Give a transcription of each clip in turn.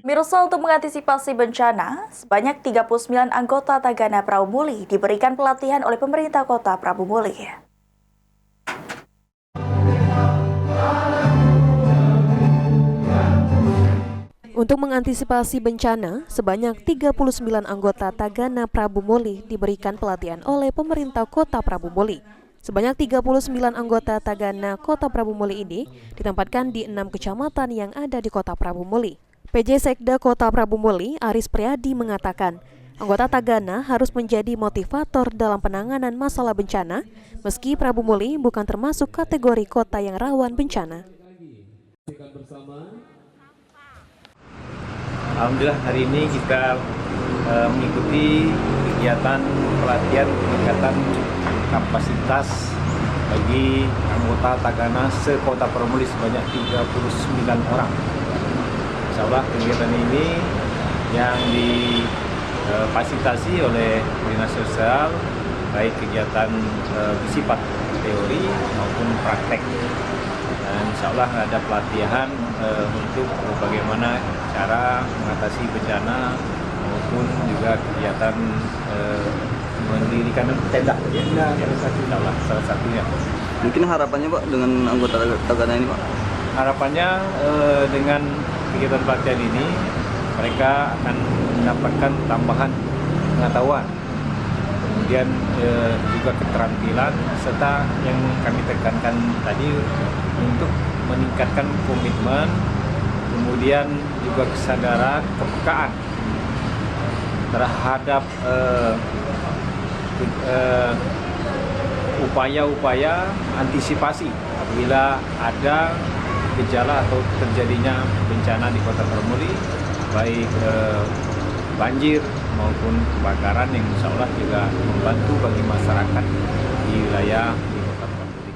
Mirsa, untuk mengantisipasi bencana, sebanyak 39 anggota Tagana Prabu Muli diberikan pelatihan oleh pemerintah kota Prabu Muli. Untuk mengantisipasi bencana, sebanyak 39 anggota Tagana Prabu Muli diberikan pelatihan oleh pemerintah kota Prabu Muli. Sebanyak 39 anggota Tagana Kota Prabu Muli ini ditempatkan di 6 kecamatan yang ada di Kota Prabu Muli. PJ Sekda Kota Prabu Muli, Aris Priadi, mengatakan, anggota Tagana harus menjadi motivator dalam penanganan masalah bencana, meski Prabu Muli bukan termasuk kategori kota yang rawan bencana. Alhamdulillah hari ini kita mengikuti kegiatan pelatihan peningkatan kapasitas bagi anggota Tagana se-Kota Prabu Muli sebanyak 39 orang. Insya Allah kegiatan ini yang difasilitasi oleh Dinas Sosial, baik kegiatan bersifat teori maupun praktek. Dan insya Allah ada pelatihan untuk bagaimana cara mengatasi bencana maupun juga kegiatan mendirikan tenda. Ya, insya Allah salah satunya. Mungkin harapannya Pak dengan anggota Tagana ini Pak? Harapannya dengan kegiatan pelatihan ini mereka akan mendapatkan tambahan pengetahuan, kemudian juga keterampilan, serta yang kami tekankan tadi untuk meningkatkan komitmen, kemudian juga kesadaran, kepekaan terhadap upaya-upaya antisipasi apabila ada gejala atau terjadinya bencana di Kota Prabu Muli, baik banjir maupun kebakaran, yang insya Allah juga membantu bagi masyarakat di wilayah di Kota Prabu Muli.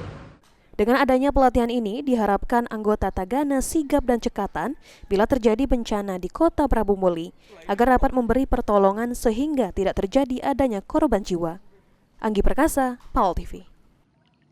Dengan adanya pelatihan ini, diharapkan anggota Tagana sigap dan cekatan bila terjadi bencana di Kota Prabu Muli, agar dapat memberi pertolongan sehingga tidak terjadi adanya korban jiwa. Anggi Perkasa, PAL TV.